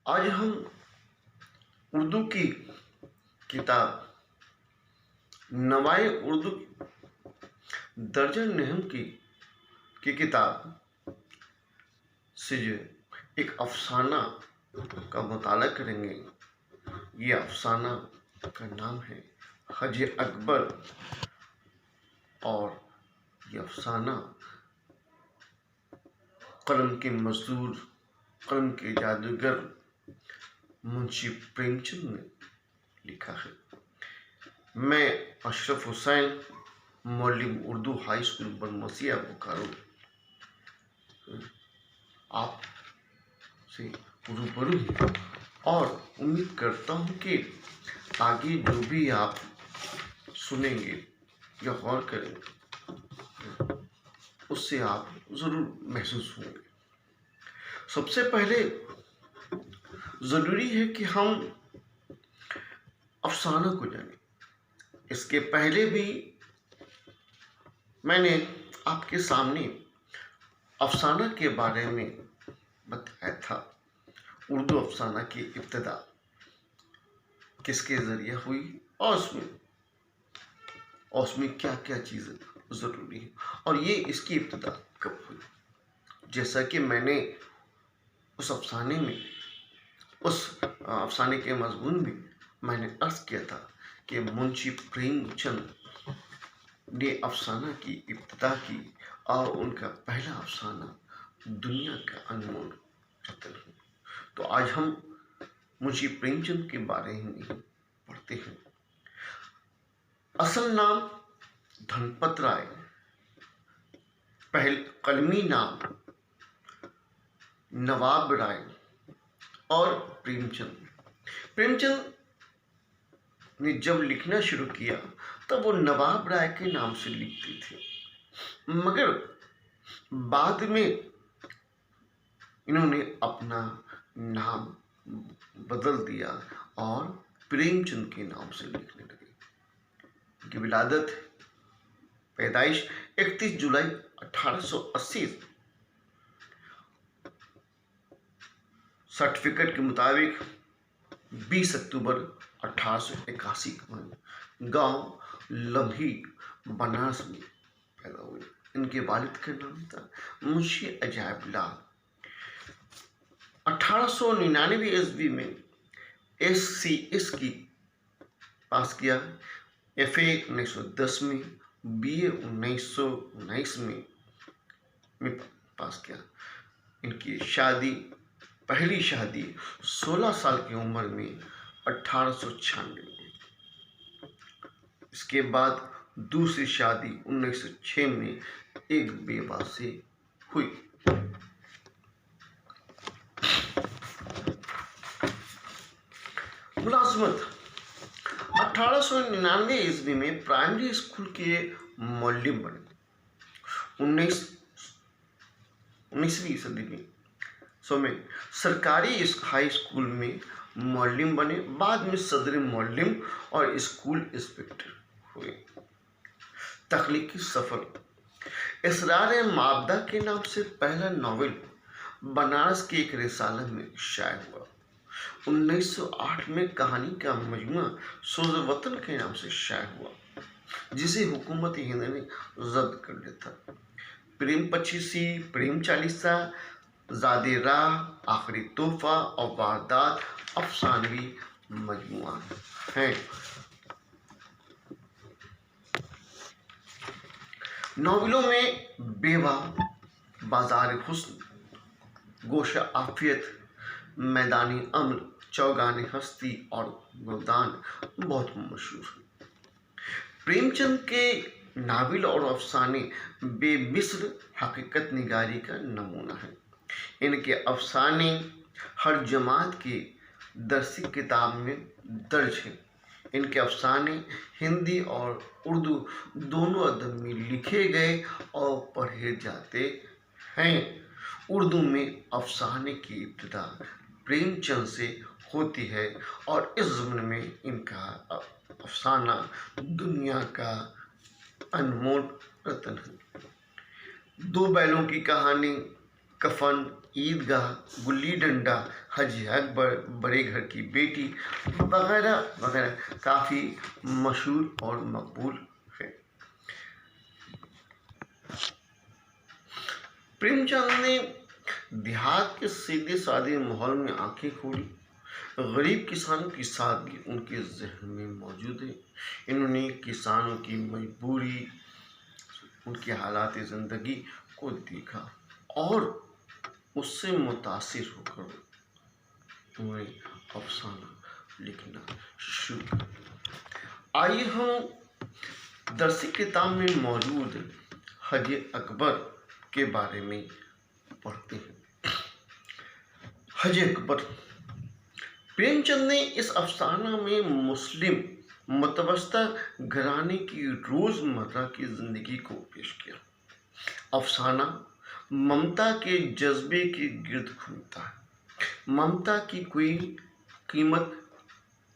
आज हम उर्दू की किताब नवाए उर्दू दर्जन नहम की किताब से जो एक अफसाना का मुताला करेंगे। ये अफसाना का नाम है हज अकबर और ये अफसाना कलम के मजदूर, कलम के जादूगर मुंशी प्रेमचंद ने लिखा है। मैं अशरफ हुसैन, मौलिम उर्दू हाई स्कूल बनमसिया बोकारो, आप से रूबरू हूँ और उम्मीद करता हूँ कि आगे जो भी आप सुनेंगे या गौर करेंगे उससे आप ज़रूर महसूस होंगे। सबसे पहले ज़रूरी है कि हम अफसाना को जानें। इसके पहले भी मैंने आपके सामने अफसाना के बारे में बताया था। उर्दू अफसाना की इब्तिदा किसके ज़रिए हुई और उसमें क्या क्या चीज़ें ज़रूरी है और ये इसकी इब्तिदा कब हुई। जैसा कि मैंने उस अफसाने के मजमून में मैंने अर्ज़ किया था कि मुंशी प्रेमचंद ने अफसाना की इब्तिदा की और उनका पहला अफसाना दुनिया का अनमोल रतन है। तो आज हम मुंशी प्रेमचंद के बारे में पढ़ते हैं। असल नाम धनपत राय, कलमी नाम नवाब राय और प्रेमचंद ने जब लिखना शुरू किया तब वो नवाब राय के नाम से लिखते थे, मगर बाद में इन्होंने अपना नाम बदल दिया और प्रेमचंद के नाम से लिखने लगे। उनकी विलादत पैदाइश 31 जुलाई 1880 सर्टिफिकेट के मुताबिक 20 अक्टूबर 1881 को गांव लम्ही बनारस में पैदा हुए। इनके वालिद का नाम था मुंशी अजायब लाल। 1899 ईस्वी में SCS की पास किया, FA 1910 में, BA 1919 में पास किया। इनकी पहली शादी 16 साल की उम्र में 1896 में। इसके बाद दूसरी शादी 1906 में एक बेवा से हुई। मुलाजमत 1899 ईस्वी में प्राइमरी स्कूल के मौलिम बने। 19वीं सदी में सरकारी हाई स्कूल में मौलिम बने। बाद में सदर मौलिम और स्कूल इंस्पेक्टर हुए। तख्लीकी सफर इसरार माबदा के नाम से पहला नॉवेल बनारस के एक रिसाला में शाया हुआ। 1908 में कहानी का मजमूआ सोज़ वतन के नाम से शाया हुआ, जिसे हुकूमत हिंद ने जब्त कर लिया था। प्रेम पचीसी, प्रेम चालीसा, ज़ादे राह, आखिरी तोहफा और वारदात अफसानवी मजमुआ हैं। नॉवेलों में बेवा, बाजार हुस्न, गोशा आफियत, मैदानी अम्ल, चौगाने हस्ती और गोदान बहुत मशहूर हैं। प्रेमचंद के नावल और अफसाने बेमिस्र हकीकत निगारी का नमूना है। इनके अफसाने हर जमात की दरसी किताब में दर्ज हैं। इनके अफसाने हिंदी और उर्दू दोनों अदब में लिखे गए और पढ़े जाते हैं। उर्दू में अफसाने की इब्तिदा प्रेमचंद से होती है और इस ज़माने में इनका अफसाना दुनिया का अनमोल रतन है। दो बैलों की कहानी, कफन, ईदगाह, गुल्ली डंडा, हज अकबर, बड़े घर की बेटी वगैरह वगैरह काफ़ी मशहूर और मकबूल है। प्रेमचंद ने देहात के सीधे साधे माहौल में आंखें खोली। गरीब किसानों की सादगी उनके जहन में मौजूद है। इन्होंने किसानों की मजबूरी, उनकी हालात ज़िंदगी को देखा और उससे मुतासिर होकर उन्हें अफसाना लिखना शुरू किया। आइए हम दरसी किताब में मौजूद हज अकबर के बारे में पढ़ते हैं। हज अकबर। प्रेमचंद ने इस अफसाना में मुस्लिम मतवस्ता घराने की रोज़मर्रा की ज़िंदगी को पेश किया। अफसाना ममता के जज्बे के गिर्द घूमता है। ममता की कोई कीमत,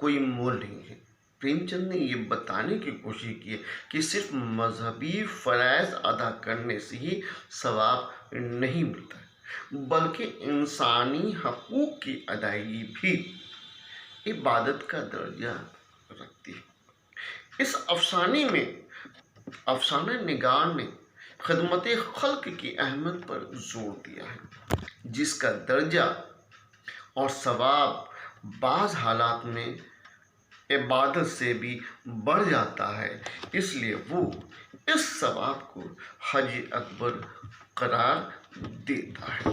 कोई मोल नहीं है। प्रेमचंद ने ये बताने की कोशिश की है कि सिर्फ मजहबी फ़राइज़ अदा करने से ही सवाब नहीं मिलता है, बल्कि इंसानी हकूक़ की अदायगी भी इबादत का दर्जा रखती है। इस अफसाने में अफसाना निगार ने खिदमत खल्क की अहमियत पर जोर दिया है, जिसका दर्जा और सवाब बाज़ हालात में इबादत से भी बढ़ जाता है। इसलिए वो इस सवाब को हज अकबर करार देता है।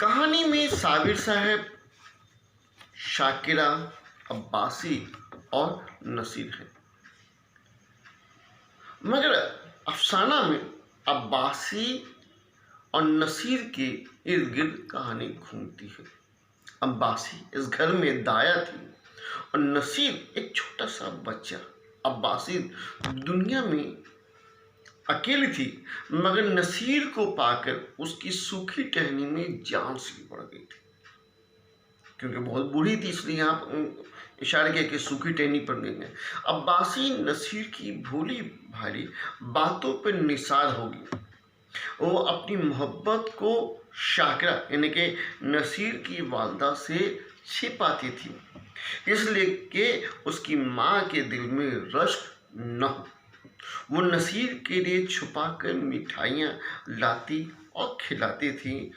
कहानी में साबिर साहब, शाकिरा, अब्बासी और नसीर हैं, मगर अफसाना में अब्बासी और नसीर के इर्द गिर्द कहानी घूमती है। अब्बासी इस घर में दाया थी और नसीर एक छोटा सा बच्चा। अब्बासी दुनिया में अकेली थी, मगर नसीर को पाकर उसकी सूखी टहनी में जान सी बढ़ गई थी। क्योंकि बहुत बूढ़ी थी, इसलिए यहाँ इशारा किया कि सूखी टहनी पर गई है। अब्बासी नसीर की भोली भाली बातों पर निसार होगी। वो अपनी मोहब्बत को शाकिरा यानी कि नसीर की वालदा से छिपाती थी, इसलिए कि उसकी माँ के दिल में रश्क न हो। वो नसीर के लिए छुपा कर मिठाइयाँ लाती और खिलाती थी,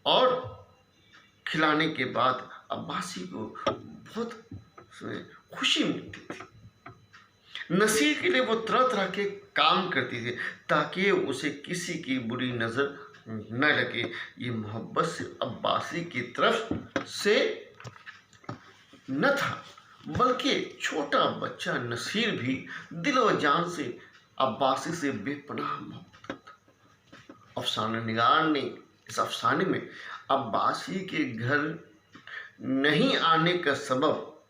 और खिलाने के बाद अब्बासी को बहुत खुशी मिलती थी। नसीर के लिए वो तरह तरह के काम करती थी ताकि उसे किसी की बुरी नज़र न लगे। ये मोहब्बत सिर्फ अब्बासी की तरफ से न था, बल्कि छोटा बच्चा नसीर भी दिल व जान से अब्बासी से बेपनाह मोहब्बत करता। अफसाना निगार ने इस अफसाने में अब्बासी के घर नहीं आने का सबब,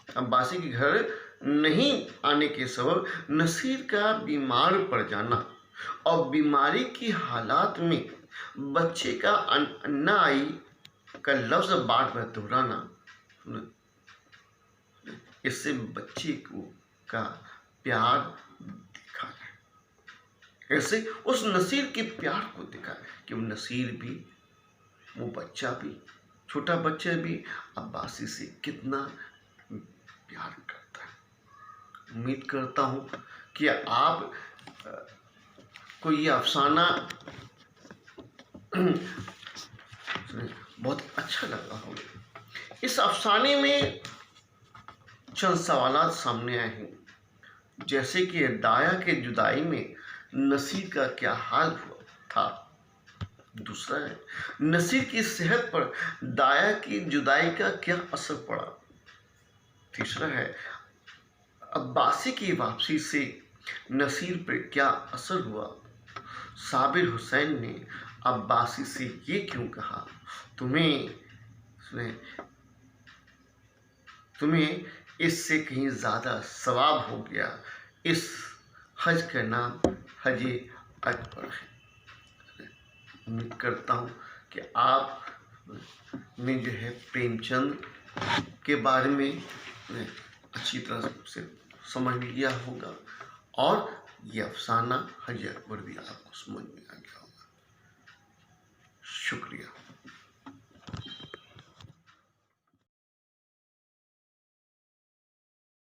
अब्बासी के घर नहीं आने के सबब नसीर का बीमार पड़ जाना और बीमारी की हालात में बच्चे का अन्नाई का लफ्ज़ बार बार दोहराना, इससे बच्चे को का प्यार दिखा है। ऐसे उस नसीर के प्यार को दिखा कि वो नसीर भी, वो बच्चा भी, छोटा बच्चा भी अब्बासी से कितना प्यार करता है। उम्मीद करता हूँ कि आप को ये अफसाना बहुत अच्छा लगा होगा। इस अफसाने में चंद सवालात सामने आए हैं, जैसे कि दाया के जुदाई में नसीर का क्या हाल हुआ था। दूसरा है नसीर की सेहत पर दाया की जुदाई का क्या असर पड़ा। तीसरा है अब्बासी की वापसी से नसीर पर क्या असर हुआ। साबिर हुसैन ने अब्बासी से ये क्यों कहा, तुम्हें इससे कहीं ज़्यादा सवाब हो गया। इस हज का नाम हज अकबर है। उम्मीद करता हूँ कि आप ने जो है प्रेमचंद के बारे में अच्छी तरह से समझ लिया होगा और ये अफसाना हज अकबर भी आपको समझ में आ गया होगा। शुक्रिया।